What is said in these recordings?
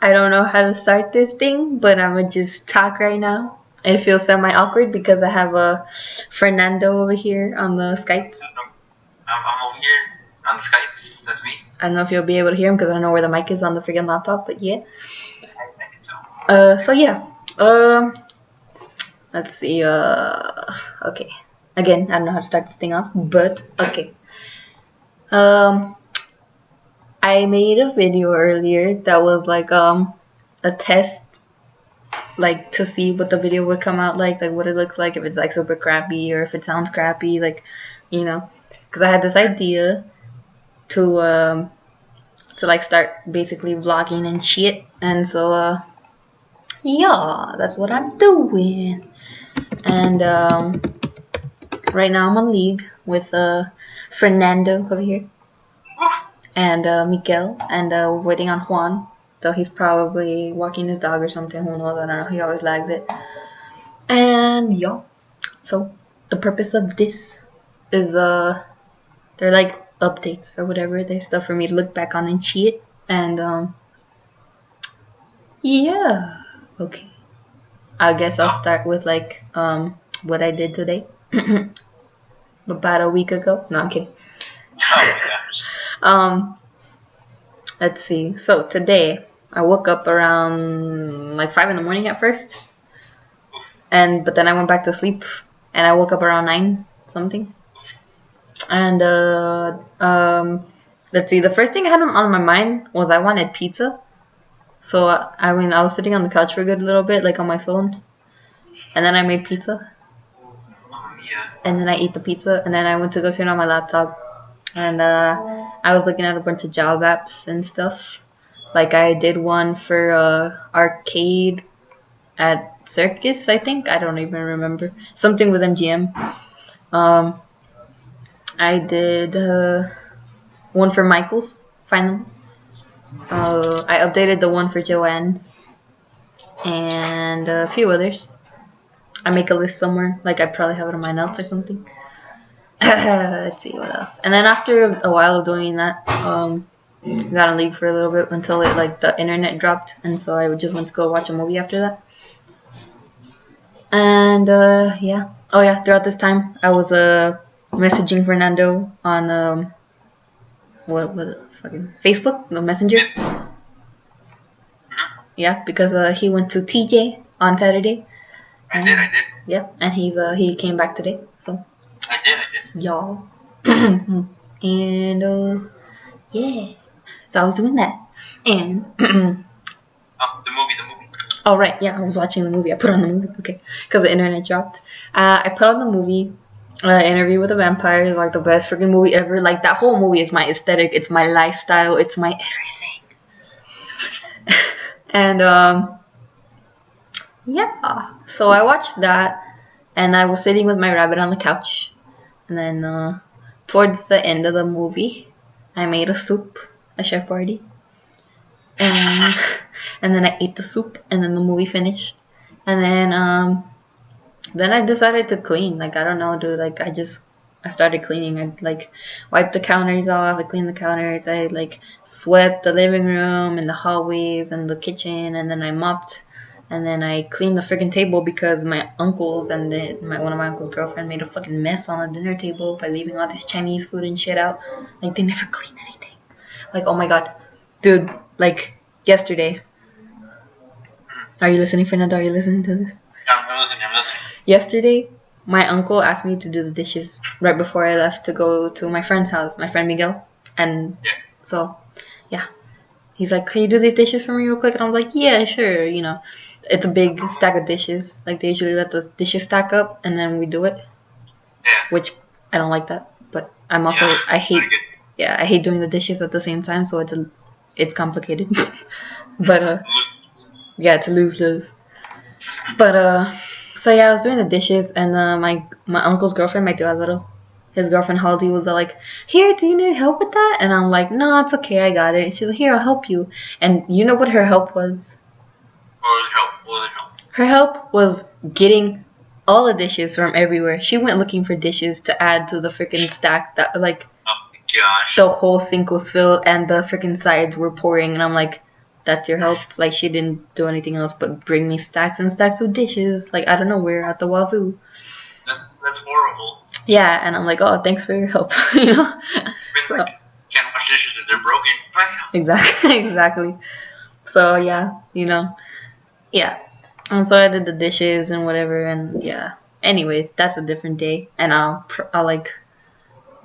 I don't know how to start this thing, but I'm gonna just talk right now. It feels semi-awkward because I have a Fernando over here on the Skype. I'm over here on the Skypes. That's me. I don't know if you'll be able to hear him because I don't know where the mic is on the freaking laptop, but yeah. I think so. So yeah. Let's see. Okay. Again, I don't know how to start this thing off, but okay. I made a video earlier that was like a test, like to see what the video would come out like what it looks like, if it's like super crappy or if it sounds crappy, like, you know, because I had this idea to like start basically vlogging and shit, and so yeah, that's what I'm doing. And right now I'm on league with Fernando over here and Miguel, and we're waiting on Juan, though he's probably walking his dog or something, who knows, I don't know, he always lags it. And yeah, so the purpose of this is they're like updates or whatever, there's stuff for me to look back on and shit, and yeah, okay, I guess I'll start with like what I did today. About a week ago. No, I'm kidding. Oh my gosh. Let's see. So today I woke up around like 5 in the morning at first, but then I went back to sleep and I woke up around 9 something. And let's see. The first thing I had on my mind was I wanted pizza. So I mean, I was sitting on the couch for a good little bit, like on my phone, and then I made pizza. And then I ate the pizza, and then I went to go turn on my laptop, and I was looking at a bunch of job apps and stuff. Like I did one for arcade at Circus, I think. I don't even remember. Something with MGM. I did one for Michael's, finally. I updated the one for Joanne's, and a few others. I make a list somewhere, like I probably have it in my notes or something. Let's see what else. And then after a while of doing that, got on leave for a little bit until it like the internet dropped, and so I just went to go watch a movie after that. And yeah, oh yeah, throughout this time I was messaging Fernando on what was it, fucking Facebook, the Messenger. Yeah, because he went to TJ on Saturday. I did. Yeah, and he came back today, so. I did. Y'all. And yeah, so I was doing that, and Oh, the movie. oh right, yeah, I was watching the movie. I put on the movie, okay, because the internet dropped. I put on the movie, Interview with a Vampire is like the best freaking movie ever. Like that whole movie is my aesthetic, it's my lifestyle, it's my everything. And yeah, so I watched that, and I was sitting with my rabbit on the couch, and then towards the end of the movie, I made a soup, a chef party, and then I ate the soup, and then the movie finished, and then I decided to clean. Like I don't know, dude. Like I started cleaning. I like wiped the counters off. I cleaned the counters. I like swept the living room and the hallways and the kitchen, and then I mopped. And then I cleaned the freaking table because my uncles and one of my uncle's girlfriend made a fucking mess on the dinner table by leaving all this Chinese food and shit out. Like they never clean anything. Like oh my god, dude. Like yesterday. Are you listening, Fernando? Are you listening to this? I'm listening. Yesterday, my uncle asked me to do the dishes right before I left to go to my friend's house, my friend Miguel. And so, yeah. He's like, can you do these dishes for me real quick? And I was like, yeah, sure, you know. It's a big stack of dishes. Like, they usually let the dishes stack up, and then we do it. Yeah. Which, I don't like that. But I'm also, I hate doing the dishes at the same time, so it's complicated. But, yeah, it's a lose-lose. But, so yeah, I was doing the dishes, and my uncle's girlfriend, his girlfriend Haldy was like, here, do you need help with that? And I'm like, no, it's okay, I got it. And she's like, here, I'll help you. And you know what her help was? What was it help? Her help was getting all the dishes from everywhere. She went looking for dishes to add to the freaking stack that, like, Gosh. The whole sink was filled and the freaking sides were pouring, and I'm like, that's your help? Like, she didn't do anything else but bring me stacks and stacks of dishes, like, I don't know where, at the wazoo. That's horrible. Yeah, and I'm like, oh, thanks for your help, you know? It's like, can't wash dishes if they're broken. Exactly, exactly. So, yeah, you know, yeah. And so I did the dishes and whatever, and yeah. Anyways, that's a different day, and I'll like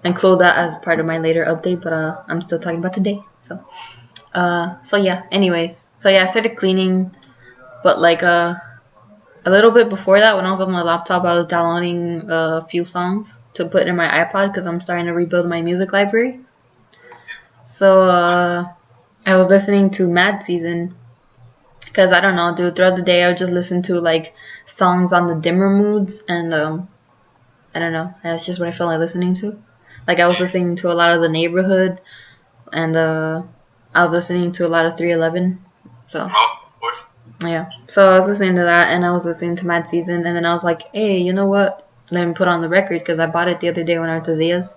include that as part of my later update, but I'm still talking about today, so. So yeah, anyways. So yeah, I started cleaning, but like a little bit before that, when I was on my laptop, I was downloading a few songs to put in my iPod because I'm starting to rebuild my music library. So I was listening to Mad Season because I don't know, dude. Throughout the day, I would just listen to like songs on the dimmer moods, and I don't know, that's just what I felt like listening to. Like I was listening to a lot of The Neighborhood, and I was listening to a lot of 311. So. Of course. Yeah, so I was listening to that, and I was listening to Mad Season, and then I was like, hey, you know what? Let me put on the record, because I bought it the other day when I went to Zia's.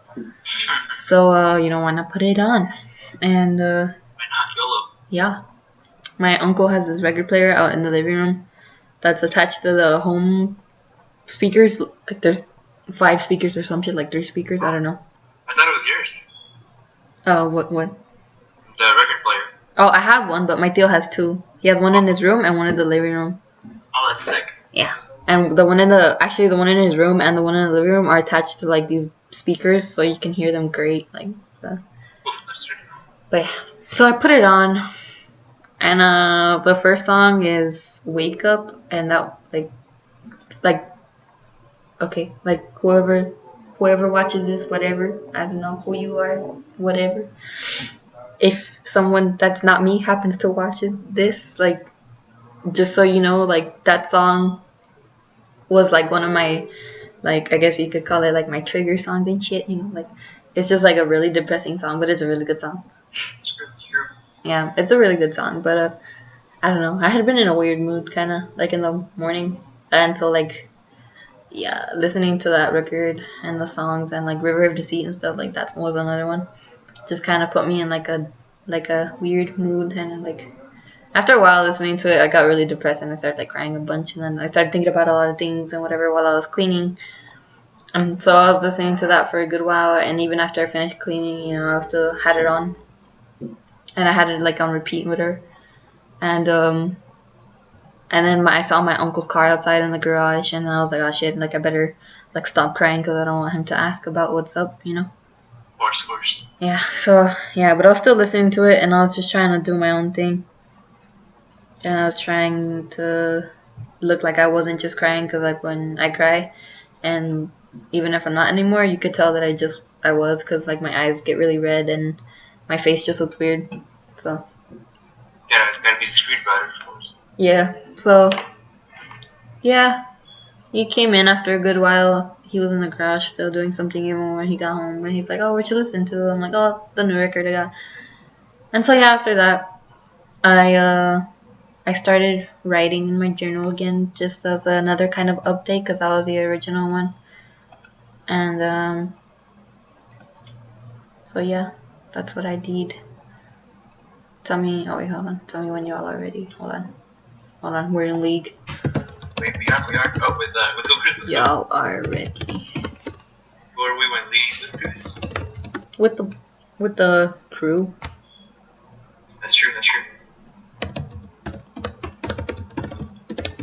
So, you know, why not put it on? And, Why not? YOLO. yeah. My uncle has this record player out in the living room that's attached to the home speakers. Like, there's 5 speakers or some shit, like 3 speakers, I don't know. I thought it was yours. What? The record player. Oh, I have one, but my tío has 2. He has one in his room and one in the living room. Oh, that's sick. Yeah. And the one in the his room and the one in the living room are attached to like these speakers, so you can hear them great. Like so. Oof, that's really cool. But yeah. So I put it on, and the first song is "Wake Up," and that like okay, like whoever watches this, whatever, I don't know who you are, whatever. If someone that's not me happens to watch this, like, just so you know, like that song was like one of my, like, I guess you could call it like my trigger songs and shit, you know, like it's just like a really depressing song, but it's a really good song. It's really true. Yeah, it's a really good song, but I don't know, I had been in a weird mood kind of like in the morning, and so like yeah, listening to that record and the songs and like River of Deceit and stuff like that was another one. Just kind of put me in like a weird mood, and like after a while listening to it, I got really depressed and I started like crying a bunch, and then I started thinking about a lot of things and whatever while I was cleaning. And so I was listening to that for a good while, and even after I finished cleaning, you know, I still had it on, and I had it like on repeat with her. And then I saw my uncle's car outside in the garage, and I was like, oh shit, like I better like stop crying because I don't want him to ask about what's up, you know. Of course. Yeah, so yeah, but I was still listening to it, and I was just trying to do my own thing. And I was trying to look like I wasn't just crying, because like when I cry, and even if I'm not anymore, you could tell that I was, because like my eyes get really red and my face just looks weird. So Yeah, it's gotta be discreet about it, of course. yeah, so yeah, he came in after a good while. He was in the garage still doing something even when he got home, and he's like, oh, what you listen to? I'm like, oh, the new record I got. And so yeah, after that, I started writing in my journal again, just as another kind of update, because I was the original one. And so yeah, that's what I did. Tell me, oh wait, hold on. Tell me when y'all are ready. Hold on. We're in league. Wait, we are. Oh, with Go Christmas. Y'all are ready. Or we went lead with Chris. With the crew. That's true.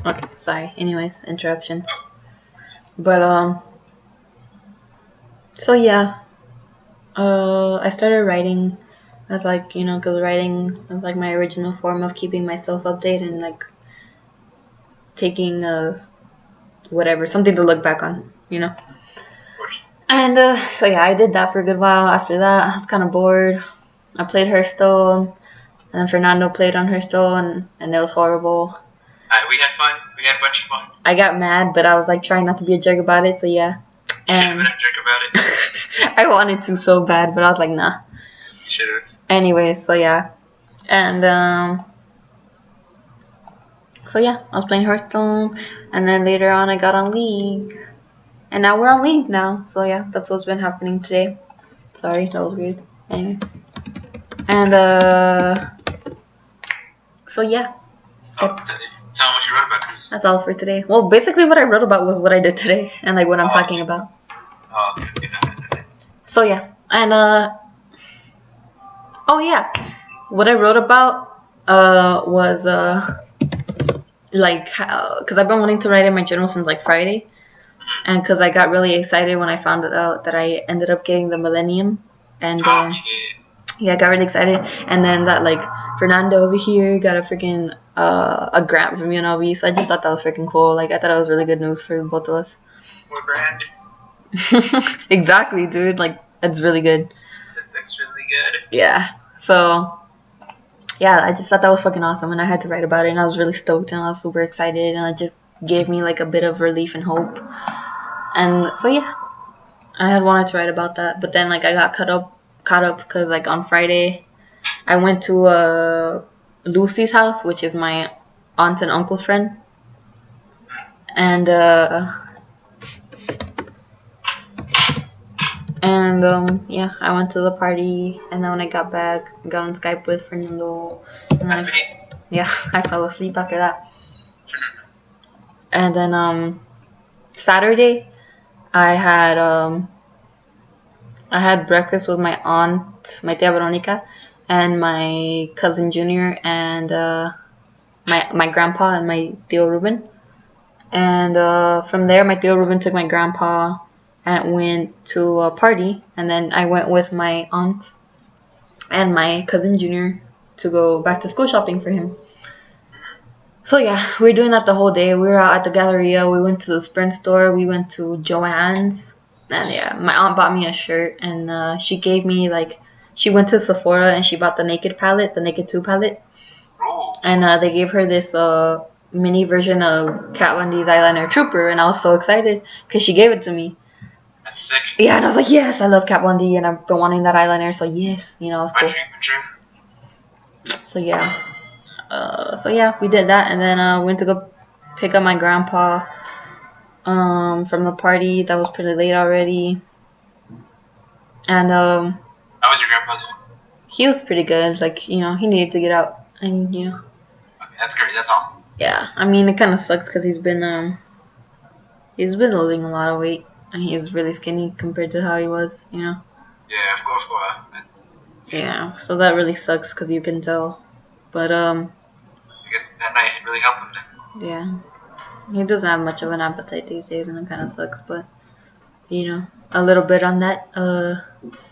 Okay, sorry. Anyways, interruption. But so yeah, I started writing as like, you know, because writing was like my original form of keeping myself updated and like taking whatever, something to look back on, you know. Of course. And so yeah, I did that for a good while. After that, I was kind of bored. I played Hearthstone, and then Fernando played on Hearthstone, and it was horrible. We had fun. We had a bunch of fun. I got mad, but I was like trying not to be a jerk about it, so yeah. And you should have been a jerk about it. I wanted to so bad, but I was like, nah. You should have. Anyway, so yeah. And so yeah, I was playing Hearthstone, and then later on I got on League. And now we're on League now, so yeah, that's what's been happening today. Sorry, that was weird. Anyways. And so yeah. Tell them what you wrote about, Cruz. That's all for today. Well, basically what I wrote about was what I did today and like what I'm talking about. So yeah, and oh yeah, what I wrote about was like because I've been wanting to write in my journal since like Friday, and because I got really excited when I found out that I ended up getting the Millennium, and yeah, I got really excited, and then that like Fernando over here got a freaking a grant from UNLV, so I just thought that was freaking cool. Like I thought it was really good news for both of us. What brand? Exactly, dude. Like it's really good. That's really good. Yeah. So yeah, I just thought that was fucking awesome, and I had to write about it, and I was really stoked, and I was super excited, and it just gave me like a bit of relief and hope. And so yeah, I had wanted to write about that, but then like I got caught up because like on Friday I went to Lucy's house, which is my aunt and uncle's friend, and yeah, I went to the party, and then when I got back, I got on Skype with Fernando, and then yeah, I fell asleep after that. And then Saturday I had breakfast with my aunt, my tia Veronica, and my cousin Junior, and my grandpa and my Tio Ruben. And from there, my Tio Ruben took my grandpa and went to a party, and then I went with my aunt and my cousin Junior to go back to school shopping for him. So yeah, we were doing that the whole day. We were out at the Galleria, we went to the Sprint store, we went to Joann's, and yeah, my aunt bought me a shirt, and she gave me like, she went to Sephora and she bought the Naked palette, the Naked 2 palette, and they gave her this mini version of Kat Von D's eyeliner Trooper, and I was so excited because she gave it to me. That's sick. Yeah, and I was like, yes, I love Kat Von D, and I've been wanting that eyeliner, so yes, you know, it's cool. So yeah. So yeah, we did that, and then went to go pick up my grandpa from the party. That was pretty late already. And how was your grandpa doing? He was pretty good. Like, you know, he needed to get out, and you know. Okay, that's great. That's awesome. Yeah, I mean, it kind of sucks because he's been losing a lot of weight, and he's really skinny compared to how he was, you know. Yeah, of course. That's. Yeah, so that really sucks because you can tell. But I guess that night really helped him then. Yeah, he doesn't have much of an appetite these days, and it kind of sucks. But you know, a little bit on that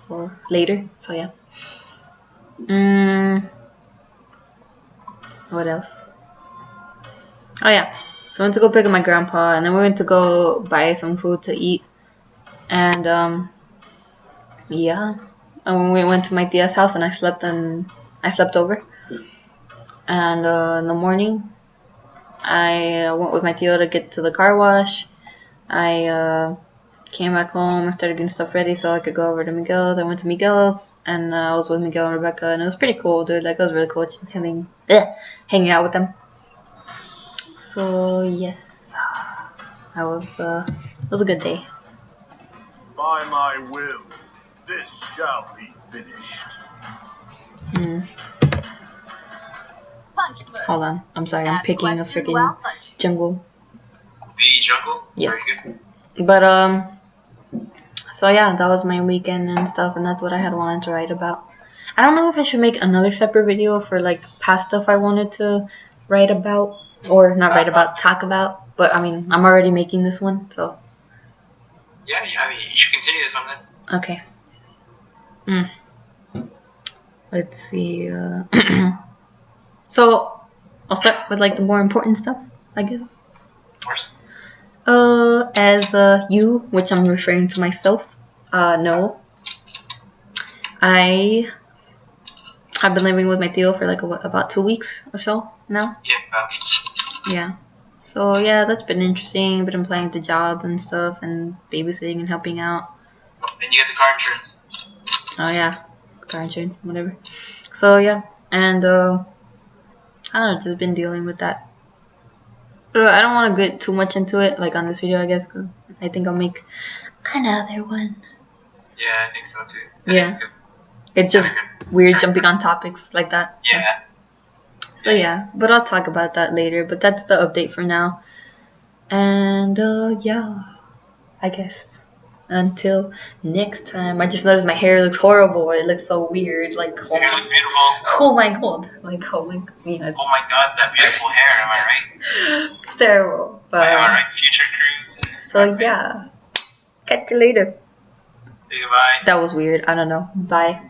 well, later. So yeah. What else? Oh yeah, so I went to go pick up my grandpa, and then we went to go buy some food to eat, and yeah, and we went to my tia's house, and I slept over. And in the morning, I went with my tio to get to the car wash. I came back home and started getting stuff ready so I could go over to Miguel's. I went to Miguel's, and I was with Miguel and Rebecca, and it was pretty cool, dude. Like, it was really cool just hanging out with them. So yes, it was a good day. By my will, this shall be finished. Hold on, I'm sorry, I'm picking a freaking jungle. The jungle? Yes. Very good. But so yeah, that was my weekend and stuff, and that's what I had wanted to write about. I don't know if I should make another separate video for like past stuff I wanted to write about, or not write about, talk about. But I mean, I'm already making this one, so. Yeah, I mean, you should continue this one then. Okay. Let's see. So I'll start with like the more important stuff, I guess. Of course. As you, which I'm referring to myself, know, I have been living with my tio for like about 2 weeks or so now. Yeah. Yeah. So yeah, that's been interesting. Been applying to job and stuff, and babysitting and helping out. Then you get the car insurance. Oh yeah, car insurance, whatever. So yeah, and I don't know, just been dealing with that. But I don't want to get too much into it, like on this video, I guess, 'cause I think I'll make another one. Yeah, I think so too. Yeah. It's just weird jumping on topics like that. Yeah. So yeah, but I'll talk about that later. But that's the update for now. And yeah, I guess until next time. I just noticed my hair looks horrible. It looks so weird. Like Your hair looks beautiful. oh my god. Like oh my yeah, Oh my god, that beautiful hair, am I right? it's terrible. But Am I right? Future cruise. so yeah. Catch you later. Say goodbye. That was weird. I don't know. Bye.